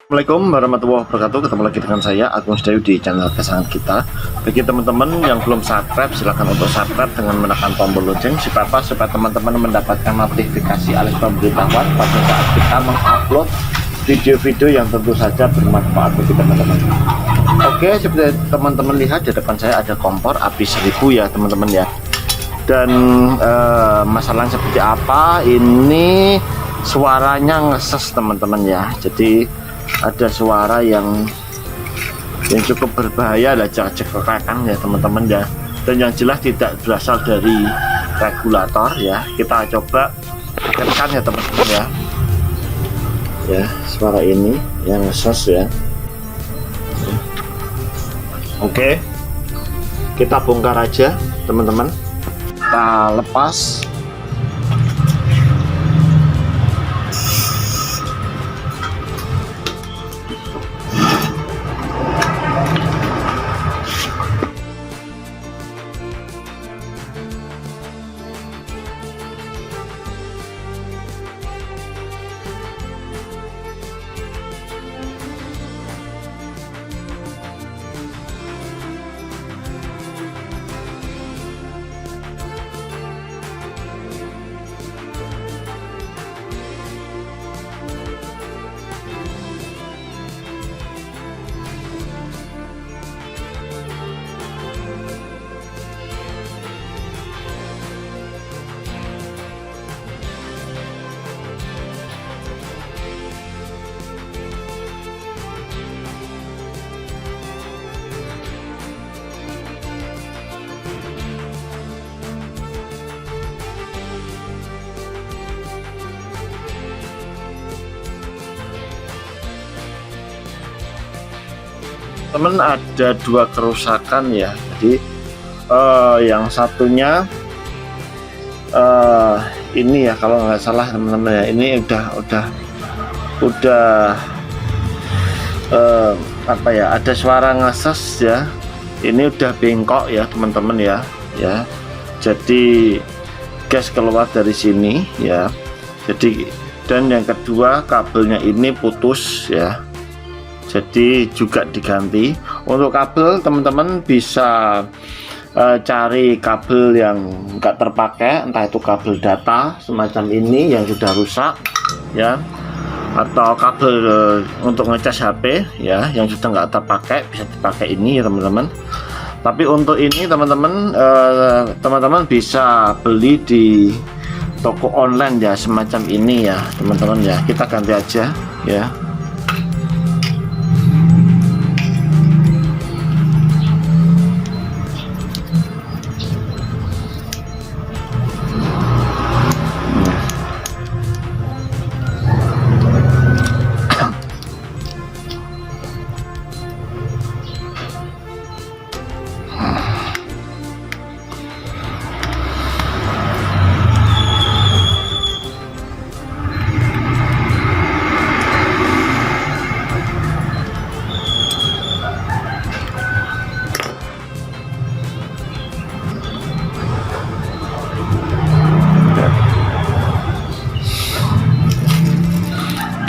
Assalamualaikum warahmatullahi wabarakatuh. Ketemu lagi dengan saya Agung Sedayu di channel kesayangan kita. Bagi teman-teman yang belum subscribe, silahkan untuk subscribe dengan menekan tombol lonceng supaya teman-teman mendapatkan notifikasi alias pemberitahuan pada saat kita mengupload video-video yang tentu saja bermanfaat bagi teman-teman. Oke, seperti teman-teman lihat di depan saya ada kompor api 1000 ya teman-teman ya. Dan masalahnya seperti apa? Ini suaranya ngeses teman-teman ya. Jadi ada suara yang cukup berbahaya lah, cekak-cekakan ya teman-teman ya, dan yang jelas tidak berasal dari regulator ya. Kita coba tekan ya teman-teman ya, suara ini yang ngesos ya. Oke, kita bongkar aja teman-teman, kita lepas. Teman, ada dua kerusakan ya. Jadi yang satunya ini ya, kalau nggak salah teman-teman ya, ini udah apa ya, ada suara ngeses ya. Ini udah bengkok ya teman-teman ya. Jadi gas keluar dari sini ya. Jadi, dan yang kedua kabelnya ini putus ya. Jadi juga diganti. Untuk kabel teman-teman bisa cari kabel yang enggak terpakai, entah itu kabel data semacam ini yang sudah rusak ya, atau kabel untuk ngecas HP ya yang sudah enggak terpakai, bisa dipakai ini ya teman-teman. Tapi untuk ini teman-teman bisa beli di toko online ya, semacam ini ya teman-teman ya. Kita ganti aja ya.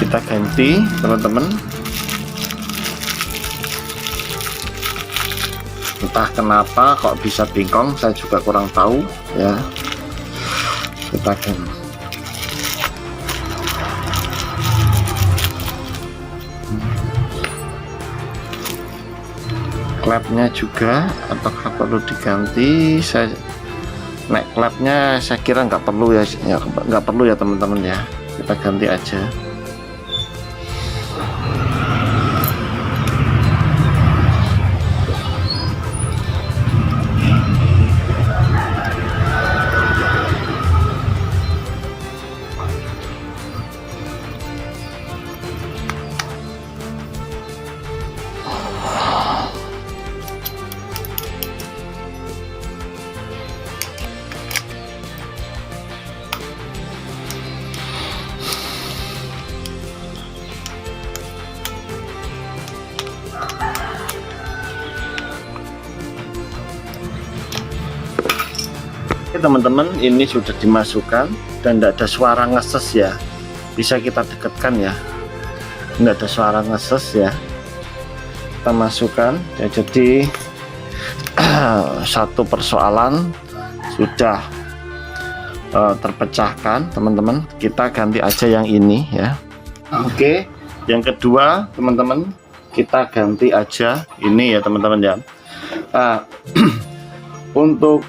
Kita ganti teman-teman. Entah kenapa kok bisa bengkong, saya juga kurang tahu ya. Kita ganti. Klepnya juga apakah perlu diganti? Klepnya saya kira nggak perlu ya, nggak perlu ya teman-teman ya. Kita ganti aja. Oke teman-teman, ini sudah dimasukkan dan tidak ada suara ngeses ya. Bisa kita dekatkan ya. nggak ada suara ngeses ya. Kita masukkan ya, jadi satu persoalan sudah terpecahkan teman-teman. Kita ganti aja yang ini ya. Oke, yang kedua teman-teman, kita ganti aja ini ya teman-teman ya. Untuk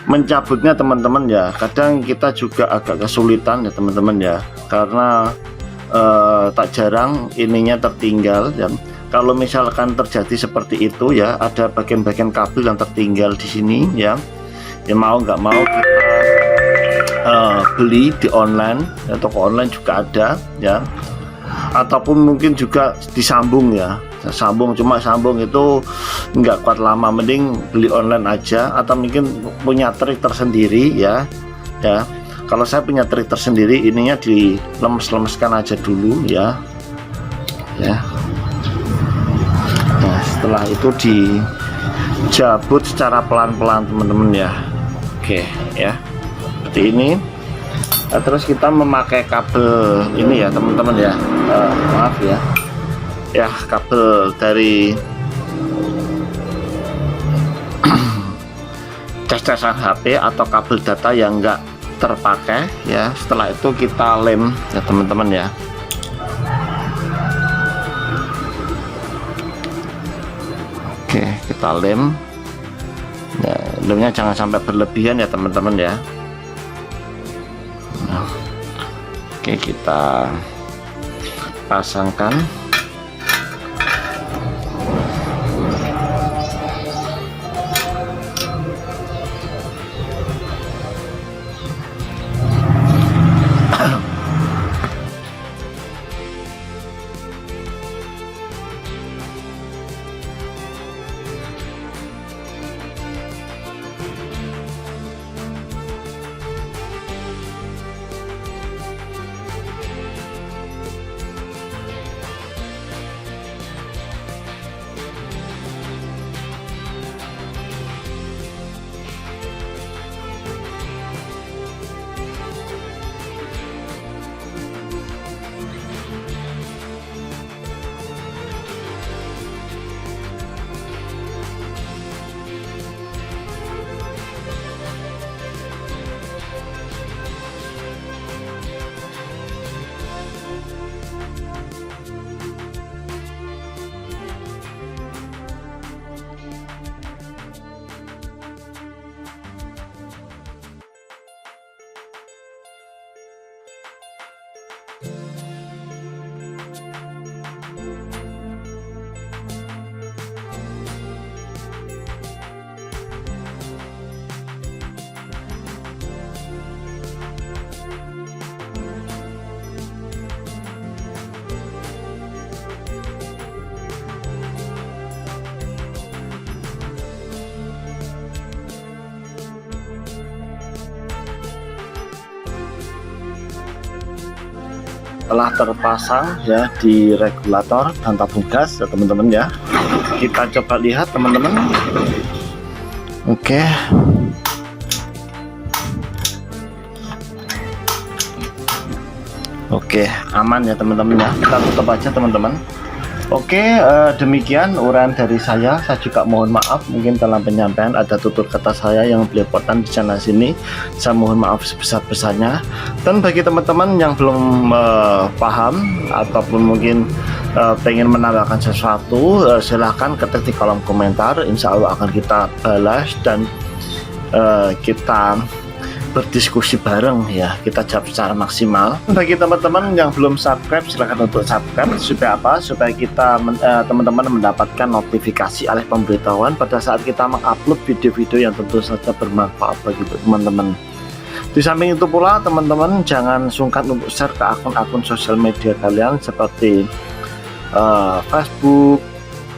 mencabutnya teman-teman ya, kadang kita juga agak kesulitan ya teman-teman ya, karena tak jarang ininya tertinggal ya. Kalau misalkan terjadi seperti itu ya, ada bagian-bagian kabel yang tertinggal di sini ya, mau nggak mau kita beli di online ya, toko online juga ada ya, ataupun mungkin juga disambung ya, cuma sambung itu nggak kuat lama, mending beli online aja, atau mungkin punya trik tersendiri ya. Kalau saya punya trik tersendiri, ininya dilemes-lemeskan aja dulu ya. Nah, setelah itu dijabut secara pelan-pelan teman-teman ya. Oke ya, seperti ini. Nah, terus kita memakai kabel ini ya teman-teman ya. Maaf ya, kabel dari cas-casan HP atau kabel data yang enggak terpakai ya. Setelah itu kita lem ya teman-teman ya. Oke, kita lem ya, lemnya jangan sampai berlebihan ya teman-teman ya. Nah, oke, kita pasangkan. Telah terpasang ya di regulator dan tabung gas ya teman-teman ya. Kita coba lihat teman-teman. Oke, aman ya teman-teman ya. Kita tutup aja teman-teman. Oke, demikian uraian dari saya. Saya juga mohon maaf mungkin dalam penyampaian ada tutur kata saya yang belepotan di sana sini. Saya mohon maaf sebesar-besarnya. Dan bagi teman-teman yang belum paham ataupun mungkin pengen menambahkan sesuatu, silahkan ketik di kolom komentar. Insya Allah akan kita balas dan kita berdiskusi bareng ya, kita jawab secara maksimal. Bagi teman-teman yang belum subscribe, silahkan untuk subscribe supaya apa? Supaya kita teman-teman mendapatkan notifikasi oleh pemberitahuan pada saat kita mengupload video-video yang tentu saja bermanfaat bagi teman-teman. Di samping itu pula teman-teman jangan sungkan untuk share ke akun-akun sosial media kalian seperti Facebook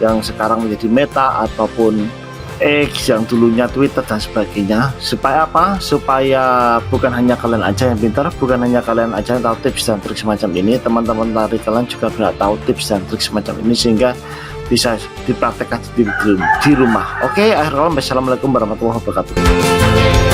yang sekarang menjadi Meta ataupun X yang dulunya Twitter dan sebagainya. Supaya apa? Supaya bukan hanya kalian aja yang pintar, bukan hanya kalian aja yang tahu tips dan trik semacam ini, teman-teman dari kalian juga bisa tahu tips dan trik semacam ini sehingga bisa dipraktekkan di rumah. Oke, akhirnya assalamualaikum warahmatullahi wabarakatuh.